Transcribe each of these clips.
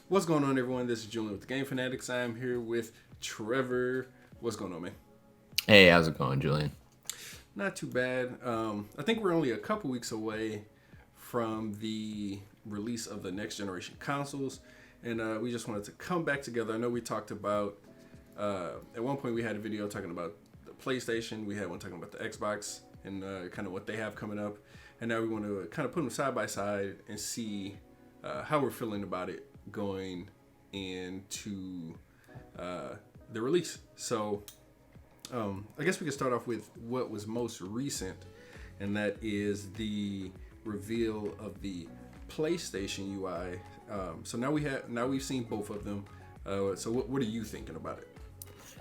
What's going on, everyone? This is Julian with the Game Fanatics. I am here with Trevor. What's going on, man? Hey, how's it going, Julian? Not too bad. I think we're only a couple weeks away from the release of the next generation consoles, and we just wanted to come back together. I know we talked about at one point we had a video talking about the PlayStation. We had one talking about the Xbox and kind of what they have coming up, and now we want to kind of put them side by side and see how we're feeling about it going into the release. So I guess we could start off with what was most recent, and that is the reveal of the PlayStation UI. So now we've seen both of them. So what are you thinking about it?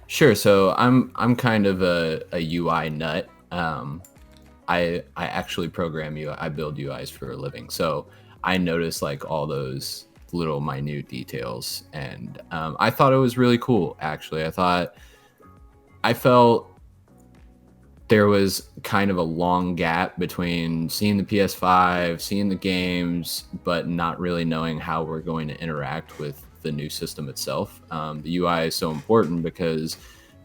Sure. So I'm kind of a UI nut. I actually program UI. I build UIs for a living. So I noticed like all those little minute details, and I thought it was really cool. Actually, I felt there was kind of a long gap between seeing the PS5, seeing the games, but not really knowing how we're going to interact with the new system itself. The UI is so important because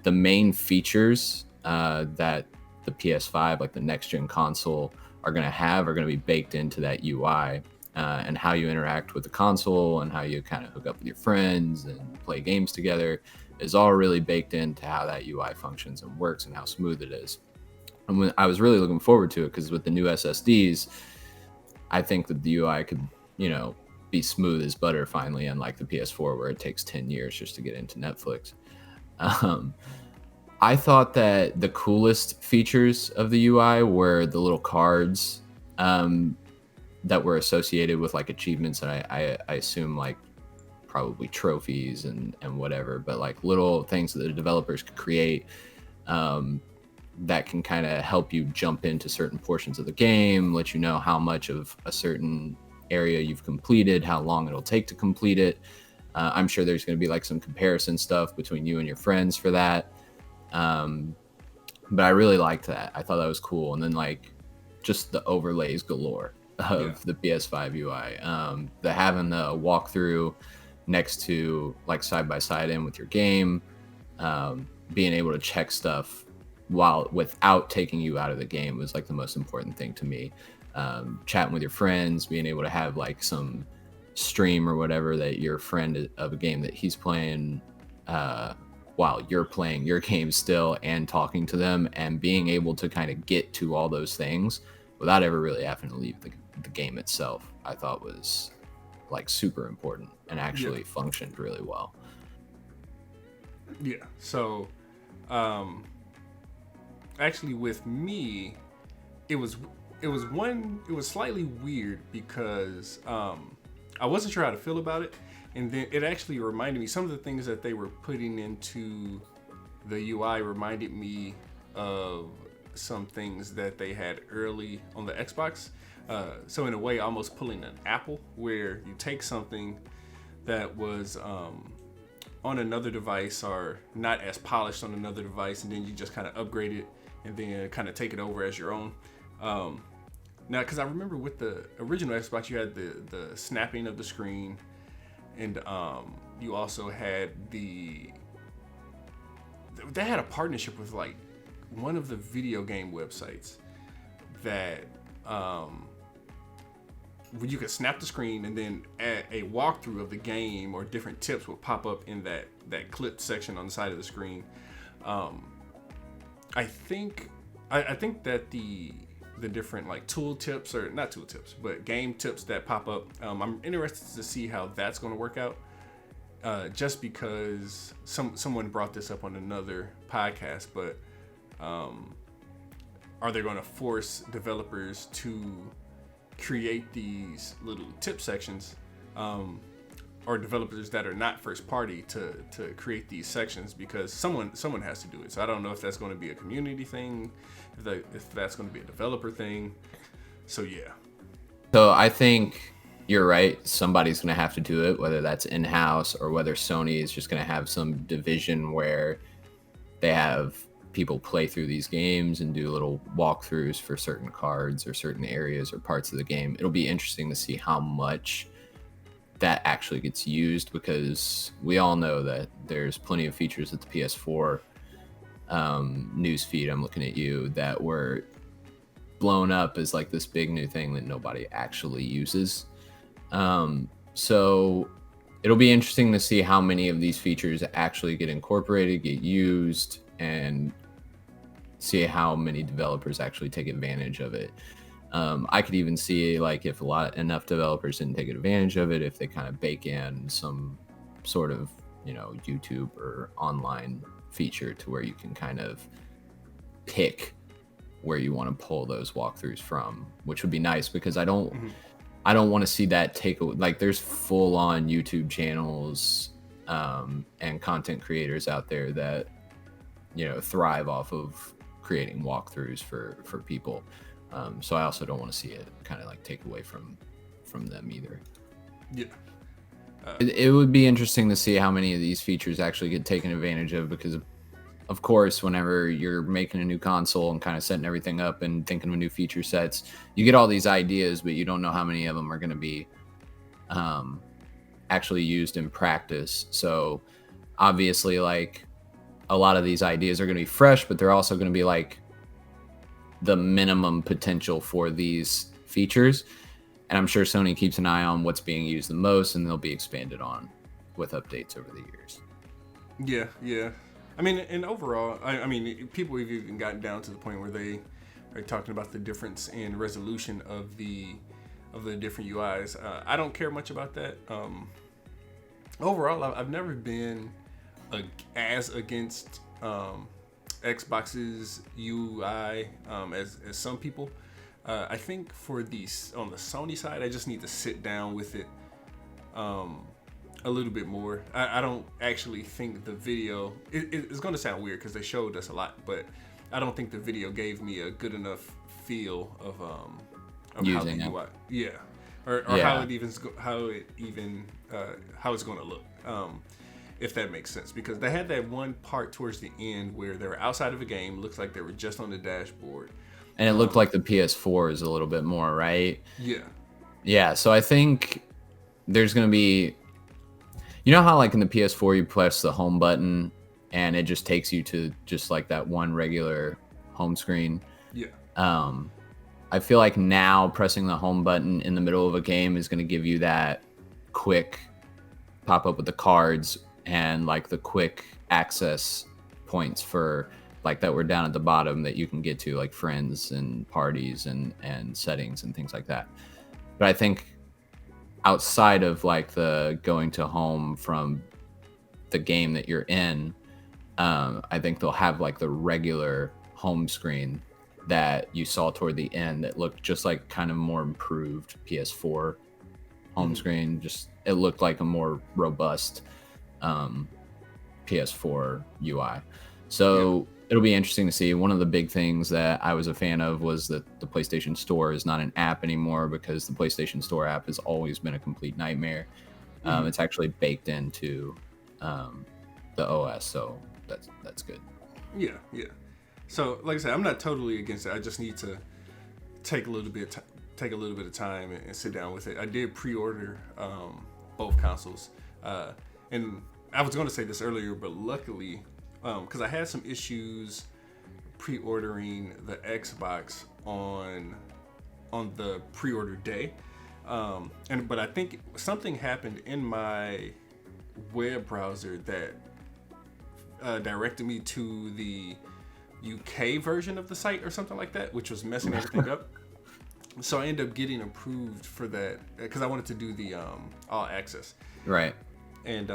the main features that the PS5, like the next gen console, are going to be baked into that UI. And how you interact with the console and how you kind of hook up with your friends and play games together is all really baked into how that UI functions and works and how smooth it is. And I was really looking forward to it because with the new SSDs, I think that the UI could, be smooth as butter finally, unlike the PS4 where it takes 10 years just to get into Netflix. I thought that the coolest features of the UI were the little cards that were associated with like achievements, and I assume like probably trophies and whatever, but like little things that the developers could create that can kind of help you jump into certain portions of the game, let you know how much of a certain area you've completed, how long it'll take to complete it. I'm sure there's going to be like some comparison stuff between you and your friends for that. But I really liked that. I thought that was cool. And then like just the overlays galore of the PS5 UI. The having the walkthrough next to like side by side in with your game, being able to check stuff without taking you out of the game was like the most important thing to me. Chatting with your friends, being able to have like some stream or whatever that your friend of a game that he's playing while you're playing your game still and talking to them, and being able to kind of get to all those things without ever really having to leave the game itself, I thought was like super important and actually functioned really well. Yeah. So actually with me, it was slightly weird because I wasn't sure how to feel about it, and then it actually reminded me, some of the things that they were putting into the UI reminded me of some things that they had early on the Xbox. So in a way, almost pulling an Apple, where you take something that was on another device or not as polished on another device, and then you just kind of upgrade it and then kind of take it over as your own. Now, because I remember with the original Xbox, you had the snapping of the screen, and you also had they had a partnership with like one of the video game websites that where you could snap the screen, and then a walkthrough of the game or different tips would pop up in that clip section on the side of the screen. I think that the different like tool tips, or not tool tips, but game tips that pop up, I'm interested to see how that's going to work out. Just because someone brought this up on another podcast, but are they going to force developers to create these little tip sections, or developers that are not first party to create these sections, because someone has to do it. So I don't know if that's going to be a community thing, if that's going to be a developer thing. So yeah. So I think you're right. Somebody's going to have to do it, whether that's in-house or whether Sony is just going to have some division where they have people play through these games and do little walkthroughs for certain cards or certain areas or parts of the game. It'll be interesting to see how much that actually gets used, because we all know that there's plenty of features at the PS4 news feed. I'm looking at you, that were blown up as like this big new thing that nobody actually uses. So it'll be interesting to see how many of these features actually get incorporated, get used, and see how many developers actually take advantage of it. I could even see, like, if enough developers didn't take advantage of it, if they kind of bake in some sort of, YouTube or online feature to where you can kind of pick where you want to pull those walkthroughs from, which would be nice, because I don't want to see that take away. Like, there's full on YouTube channels and content creators out there that thrive off of creating walkthroughs for people. So I also don't want to see it kind of like take away from them either. Yeah. It would be interesting to see how many of these features actually get taken advantage of, because of course, whenever you're making a new console and kind of setting everything up and thinking of new feature sets, you get all these ideas, but you don't know how many of them are going to be actually used in practice. So obviously, like, a lot of these ideas are going to be fresh, but they're also going to be like the minimum potential for these features. And I'm sure Sony keeps an eye on what's being used the most, and they'll be expanded on with updates over the years. Yeah. I mean, and overall, I mean, people have even gotten down to the point where they are talking about the difference in resolution of the different UIs. I don't care much about that. Overall, I've never been as against Xbox's UI as some people. I think on the Sony side, I just need to sit down with it a little bit more. I don't actually think the video, it's going to sound weird because they showed us a lot, but I don't think the video gave me a good enough feel of how the UI, or how it's going to look. If that makes sense, because they had that one part towards the end where they were outside of a game, looks like they were just on the dashboard, and it looked like the PS4 is a little bit more, right? Yeah. So I think there's going to be, how like in the PS4 you press the home button and it just takes you to just like that one regular home screen. I feel like now pressing the home button in the middle of a game is going to give you that quick pop up with the cards and like the quick access points for like that were down at the bottom that you can get to, like friends and parties and settings and things like that. But I think outside of like the going to home from the game that you're in, I think they'll have like the regular home screen that you saw toward the end that looked just like kind of more improved PS4 home screen. Just it looked like a more robust PS4 UI. So it'll be interesting to see. One of the big things that I was a fan of was that the PlayStation Store is not an app anymore, because the PlayStation Store app has always been a complete nightmare. It's actually baked into the OS, so that's good. Yeah. So, like I said, I'm not totally against it. I just need to take a little bit of time and sit down with it. I did pre-order both consoles, and I was going to say this earlier, but luckily, because I had some issues pre-ordering the Xbox on the pre-order day, but I think something happened in my web browser that directed me to the UK version of the site or something like that, which was messing everything up. So I ended up getting approved for that because I wanted to do the all access. Right. And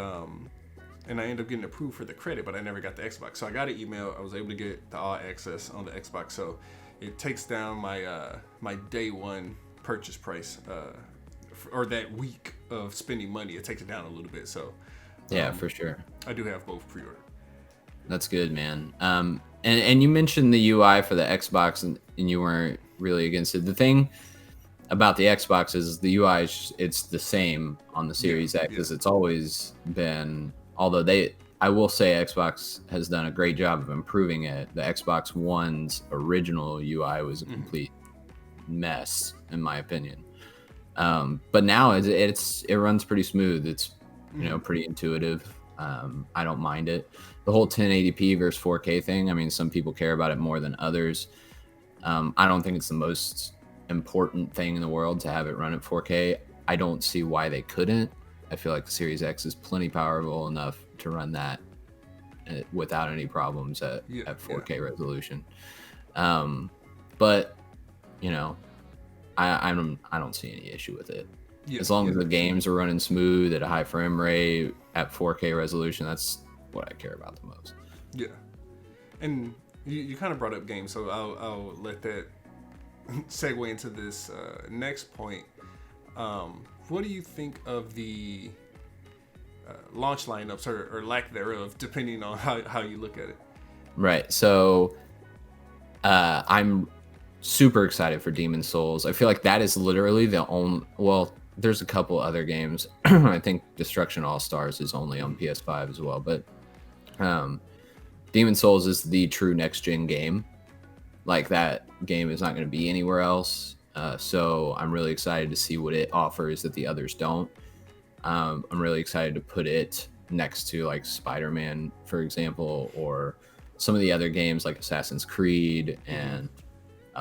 I ended up getting approved for the credit, but I never got the Xbox. So I got an email. I was able to get the all access on the Xbox. So it takes down my my day one purchase price, or that week of spending money. It takes it down a little bit. So yeah, for sure. I do have both pre-order. That's good, man. And you mentioned the UI for the Xbox, and you weren't really against it. The thing about the Xbox is the UI it's the same on the Series X as it's always been. Although I will say Xbox has done a great job of improving it. The Xbox One's original UI was a complete mess, in my opinion. But now it runs pretty smooth. It's Mm-hmm. pretty intuitive. I don't mind it. The whole 1080p versus 4K thing. I mean, some people care about it more than others. I don't think it's the most important thing in the world to have it run at 4K. I don't see why they couldn't. I feel like the Series X is plenty powerful enough to run that without any problems at 4K resolution. But I don't see any issue with it. As long as the games are running smooth at a high frame rate at 4K resolution, that's what I care about the most. Yeah, and you kind of brought up games, so I'll let that segue into this next point. What do you think of the launch lineups or lack thereof, depending on how you look at it? Right. So I'm super excited for Demon's Souls. I feel like that is literally the only. Well, there's a couple other games. I think Destruction All Stars is only on PS5 as well, but Demon's Souls is the true next gen game. Like, that game is not going to be anywhere else. So I'm really excited to see what it offers that the others don't. I'm really excited to put it next to like Spider-Man, for example, or some of the other games like Assassin's Creed and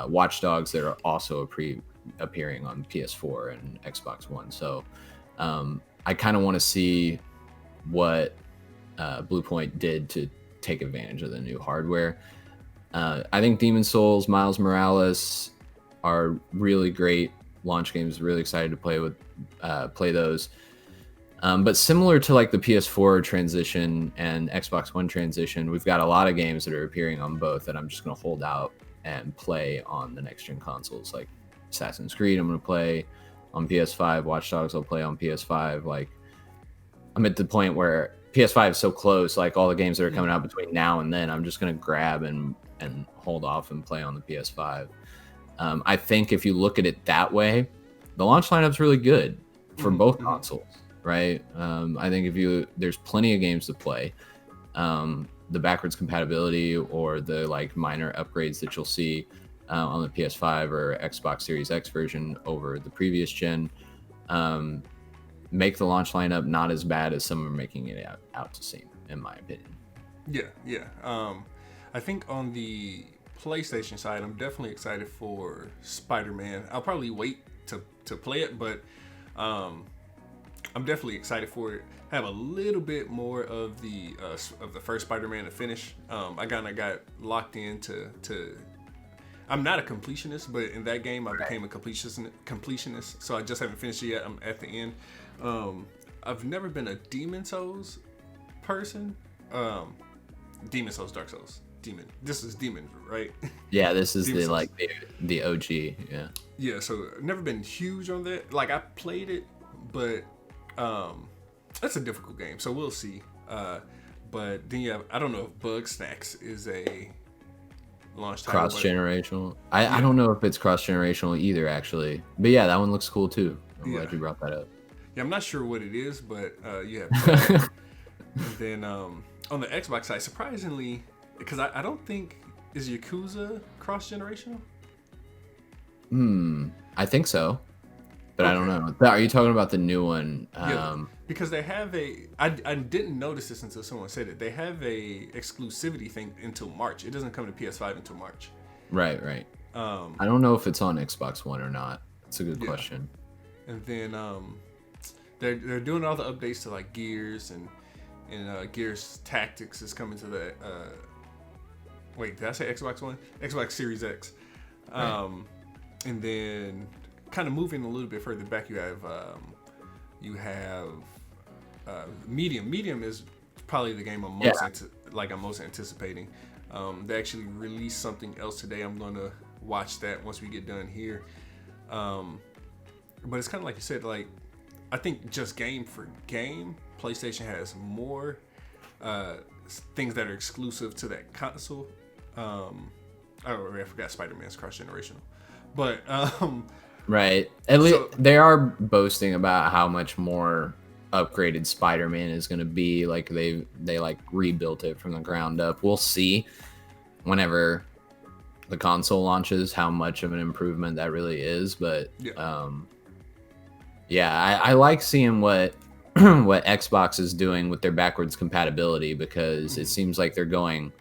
Watch Dogs that are also appearing on PS4 and Xbox One. So I kind of want to see what Bluepoint did to take advantage of the new hardware. I think Demon's Souls, Miles Morales are really great launch games. Really excited to play those. But similar to like the PS4 transition and Xbox One transition, we've got a lot of games that are appearing on both that I'm just going to hold out and play on the next gen consoles. Like Assassin's Creed, I'm going to play on PS5. Watch Dogs, I'll play on PS5. Like, I'm at the point where PS5 is so close. Like, all the games that are coming out between now and then, I'm just going to grab and hold off and play on the PS5. I think if you look at it that way, the launch lineup's really good for both consoles, right? I think there's plenty of games to play. The backwards compatibility or the like minor upgrades that you'll see on the PS5 or Xbox Series X version over the previous gen make the launch lineup not as bad as some are making it out to seem, in my opinion. Yeah. I think on the PlayStation side, I'm definitely excited for Spider-Man. I'll probably wait to play it, but I'm definitely excited for it. Have a little bit more of the first Spider-Man to finish. I kind of got locked into. I'm not a completionist, but in that game I became a completionist. So I just haven't finished it yet. I'm at the end. I've never been a Demon Souls person. Demon Souls, Dark Souls, Demon. This is Demon, right? Yeah, this is the OG. Yeah. Yeah. So never been huge on that. Like, I played it, but that's a difficult game. So we'll see. But then you have, I don't know if Bug Snacks is a launch title. Cross-generational. I don't know if it's cross-generational either, actually. But yeah, that one looks cool too. I'm glad you brought that up. Yeah, I'm not sure what it is, but you have that. And then on the Xbox side, surprisingly, because I don't think, is Yakuza cross-generational? I think so. But I don't know. Are you talking about the new one? Yeah, because they have I didn't notice this until someone said it. They have a exclusivity thing until March. It doesn't come to PS5 until March. Right. I don't know if it's on Xbox One or not. That's a good question. And then they're doing all the updates to like Gears and Gears Tactics is coming to the wait, did I say Xbox One? Xbox Series X. Right. And then kind of moving a little bit further back, you have Medium. Medium is probably the game I'm most anticipating. They actually released something else today. I'm gonna watch that once we get done here. But it's kind of like you said, like, I think just game for game, PlayStation has more things that are exclusive to that console. I forgot Spider-Man's cross-generational. But right. At least they are boasting about how much more upgraded Spider-Man is going to be. Like, they like rebuilt it from the ground up. We'll see whenever the console launches how much of an improvement that really is. But Yeah, I like seeing what what Xbox is doing with their backwards compatibility, because it seems like they're going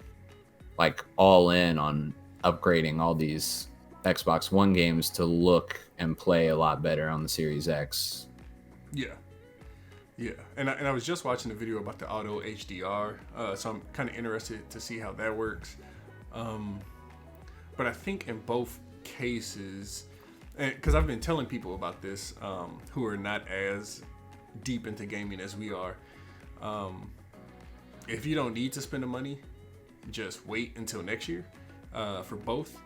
like all in on upgrading all these Xbox One games to look and play a lot better on the Series X. Yeah. Yeah, and I was just watching a video about the auto HDR, so I'm kind of interested to see how that works. But I think in both cases, because I've been telling people about this who are not as deep into gaming as we are, if you don't need to spend the money, just wait until next year for both.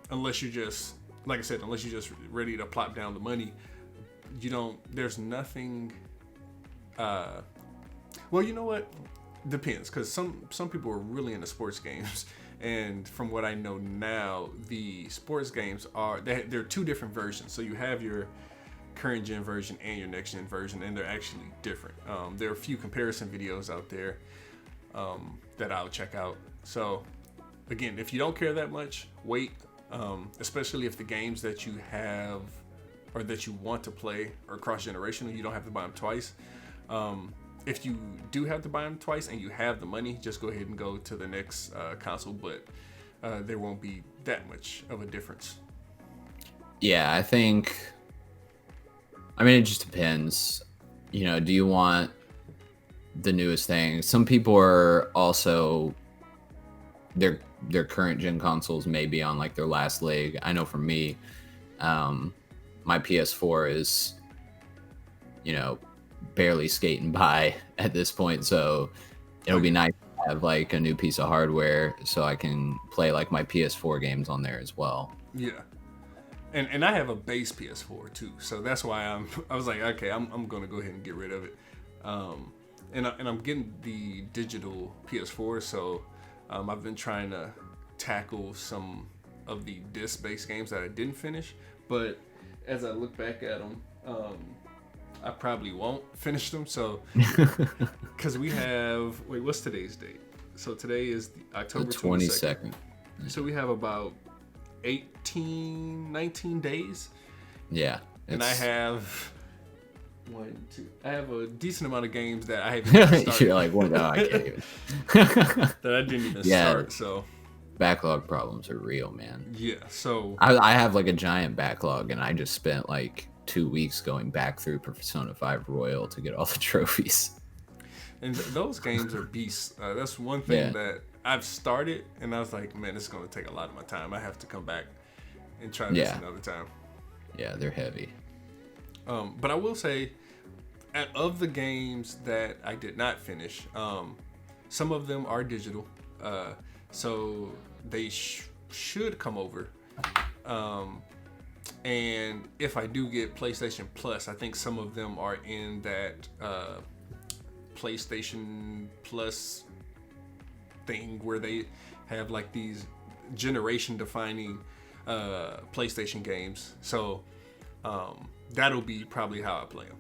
Unless you're just, like I said, unless you're just ready to plop down the money. There's nothing, well, you know what, depends, because some people are really into sports games, and from what I know now, the sports games they're two different versions. So you have your current gen version and your next gen version, and they're actually different. There are a few comparison videos out there that I'll check out. So again, if you don't care that much, wait, especially if the games that you have or that you want to play are cross-generational, you don't have to buy them twice. If you do have to buy them twice and you have the money, just go ahead and go to the next console, but there won't be that much of a difference. Yeah, I mean, it just depends. You know, do you want the newest thing? Some people are also, their current gen consoles may be on like their last leg. I know for me, my PS4 is, you know, barely skating by at this point, so it'll be nice to have like a new piece of hardware so I can play like my PS4 games on there as well. Yeah, and I have a base PS4 too, so that's why I was like, okay, I'm gonna go ahead and get rid of it, and I'm getting the digital PS4, so I've been trying to tackle some of the disc-based games that I didn't finish, but as I look back at them, I probably won't finish them. So, because we have, what's today's date? So today is October 22nd. So we have about 19 days. Yeah. And I have I have a decent amount of games that I haven't even started. You're like, well, no, I can't even. That I didn't even start, so. Backlog problems are real, man. Yeah, so I have like a giant backlog, and I just spent like 2 weeks going back through Persona 5 Royal to get all the trophies. And those games are beasts. That's one thing that I've started, and I was like, man, it's going to take a lot of my time. I have to come back and try this another time. Yeah, they're heavy. But I will say, of the games that I did not finish, some of them are digital. So they should come over. And if I do get PlayStation Plus, I think some of them are in that PlayStation Plus thing where they have like these generation defining PlayStation games. So that'll be probably how I play them.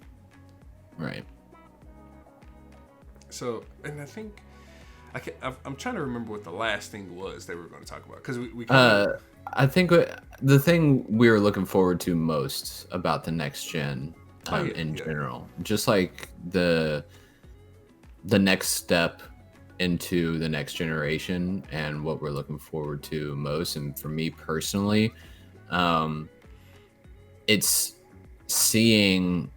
Right. So, and I think I'm trying to remember what the last thing was that we were going to talk about, because we I think the thing we were looking forward to most about the next gen in general, just like the next step into the next generation and what we're looking forward to most. And for me personally, it's seeing,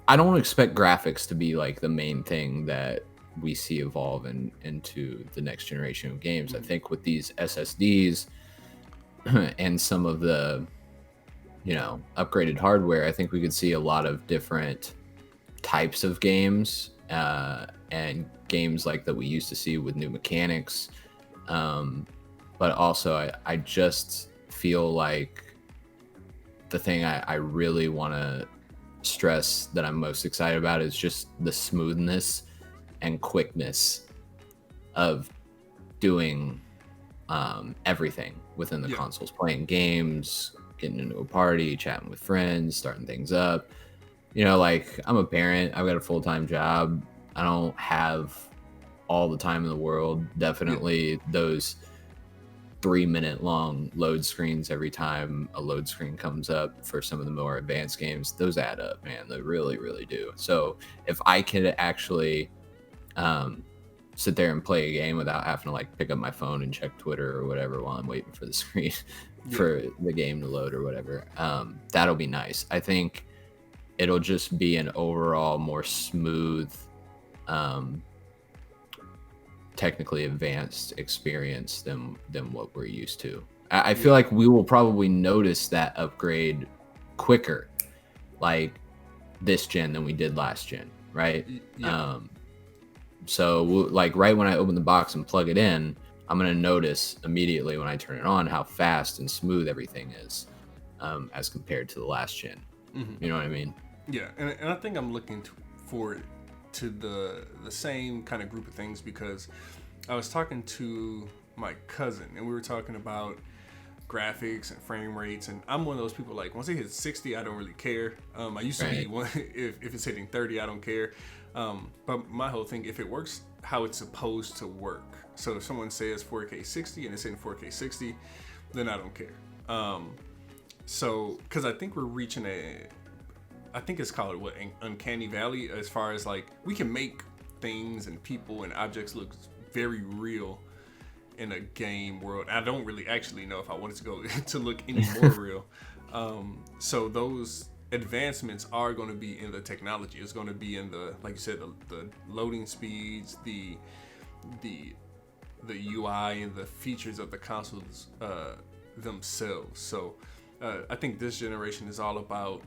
I don't expect graphics to be like the main thing that we see evolve into the next generation of games. I think with these SSDs and some of the, upgraded hardware, I think we could see a lot of different types of games and games like that we used to see with new mechanics. But also I just feel like the thing I really want to stress that I'm most excited about is just the smoothness and quickness of doing everything within the consoles, playing games, getting into a party, chatting with friends, starting things up. Like, I'm a parent, I've got a full-time job, I don't have all the time in the world. Definitely those 3-minute long load screens every time a load screen comes up for some of the more advanced games. Those add up, man. They really, really do. So if I could actually sit there and play a game without having to like pick up my phone and check Twitter or whatever while I'm waiting for the screen for the game to load or whatever, that'll be nice. I think it'll just be an overall more smooth, technically advanced experience than what we're used to. I feel like we will probably notice that upgrade quicker, like this gen than we did last gen, right? Yeah. So like right when I open the box and plug it in, I'm gonna notice immediately when I turn it on how fast and smooth everything is, as compared to the last gen. Mm-hmm. You know what I mean? Yeah, and I think I'm looking forward to the same kind of group of things, because I was talking to my cousin and we were talking about graphics and frame rates, and I'm one of those people, like, once it hits 60 I don't really care. I used to be one, if it's hitting 30 I don't care, but my whole thing, if it works how it's supposed to work, so if someone says 4K 60 and it's in 4K 60, then I don't care. So because I think we're reaching I think it's called an uncanny valley, as far as like we can make things and people and objects look very real in a game world. I don't really actually know if I want it to go to look any more real. So those advancements are going to be in the technology. It's going to be in the, like you said, the loading speeds, the UI and the features of the consoles themselves. So I think this generation is all about,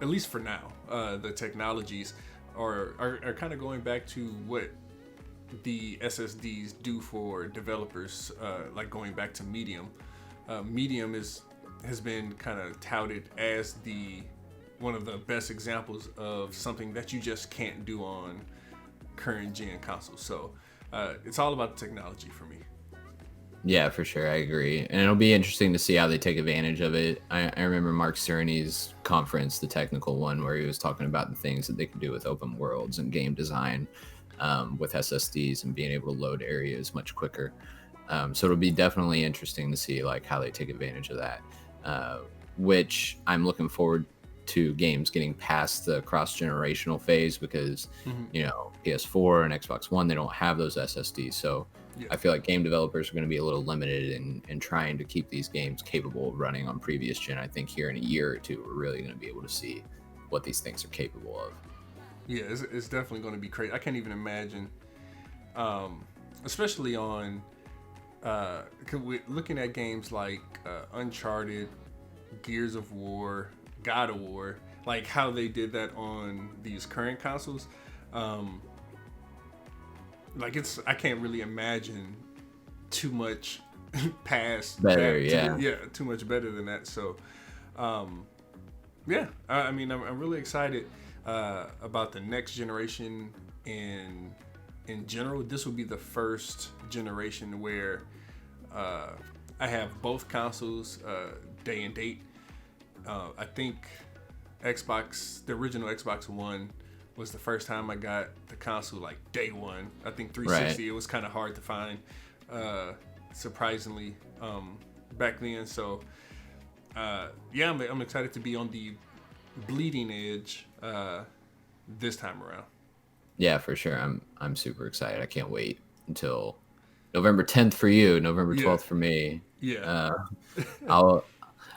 at least for now, the technologies are kind of going back to what the SSDs do for developers, like going back to Medium. Medium has been kind of touted as one of the best examples of something that you just can't do on current gen consoles. So it's all about the technology for me. Yeah, for sure. I agree. And it'll be interesting to see how they take advantage of it. I remember Mark Cerny's conference, the technical one, where he was talking about the things that they could do with open worlds and game design, with SSDs and being able to load areas much quicker. So it'll be definitely interesting to see like how they take advantage of that, which I'm looking forward to games getting past the cross-generational phase, because, you know, PS4 and Xbox One, they don't have those SSDs. So I feel like game developers are going to be a little limited in trying to keep these games capable of running on previous gen. I think here in a year or two, we're really going to be able to see what these things are capable of. Yeah, it's definitely going to be crazy. I can't even imagine, especially on, looking at games like Uncharted, Gears of War, God of War, like how they did that on these current consoles. Like I can't really imagine too much past better, that. Too much better than that. So, yeah, I mean, I'm really excited about the next generation. In general, this will be the first generation where I have both consoles day and date. I think the original Xbox One was the first time I got the console like day one. I think 360, it was kind of hard to find, surprisingly, back then. So yeah, I'm excited to be on the bleeding edge this time around. Yeah, for sure. I'm super excited. I can't wait until November 10th for you, November 12th for me. Yeah.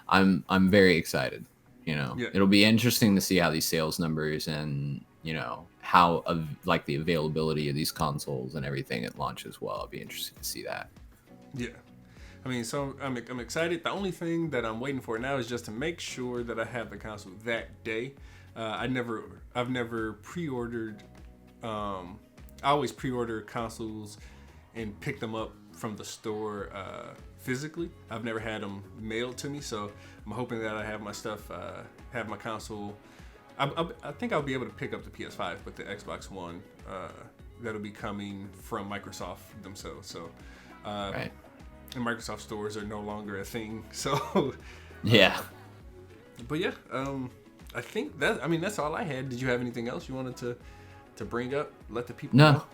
I'm very excited. You know, it'll be interesting to see how these sales numbers and, you know, how like the availability of these consoles and everything at launch as well. I'll be interested to see that. Yeah. I mean, so I'm excited. The only thing that I'm waiting for now is just to make sure that I have the console that day. I've never pre-ordered. I always pre-order consoles and pick them up from the store physically. I've never had them mailed to me, so I'm hoping that I have my stuff, have my console. I think I'll be able to pick up the PS5, but the Xbox One, that'll be coming from Microsoft themselves. So, right. And Microsoft stores are no longer a thing. So, yeah. But yeah, I think that's all I had. Did you have anything else you wanted to bring up? Let the people know?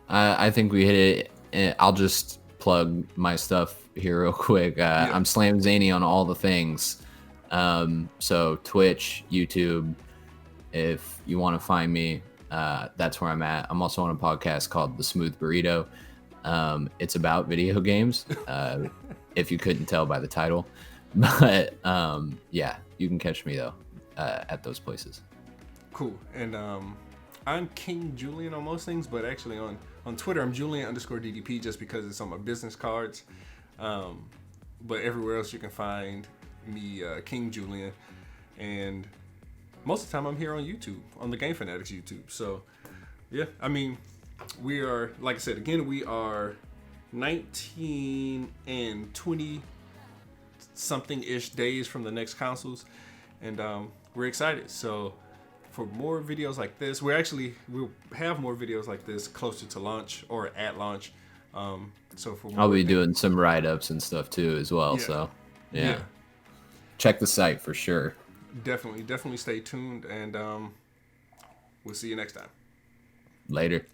I think we hit it. I'll just plug my stuff here real quick. I'm Slam Zany on all the things. So Twitch, YouTube, if you want to find me, that's where I'm at. I'm also on a podcast called The Smooth Burrito. It's about video games, if you couldn't tell by the title. But yeah, you can catch me though at those places. Cool. And I'm King Julian on most things, but actually on Twitter I'm Julian_DDP just because it's on my business cards. But everywhere else you can find me, King Julian. And most of the time I'm here on YouTube, on the Game Fanatics YouTube. So yeah, I mean, we are, like I said, again, we are 19 and 20 something ish days from the next consoles, and we're excited. So for more videos like this, we'll have more videos like this closer to launch or at launch. So for I'll be doing some write-ups and stuff too as well. Yeah. So yeah, check the site for sure. Definitely stay tuned, and we'll see you next time. Later.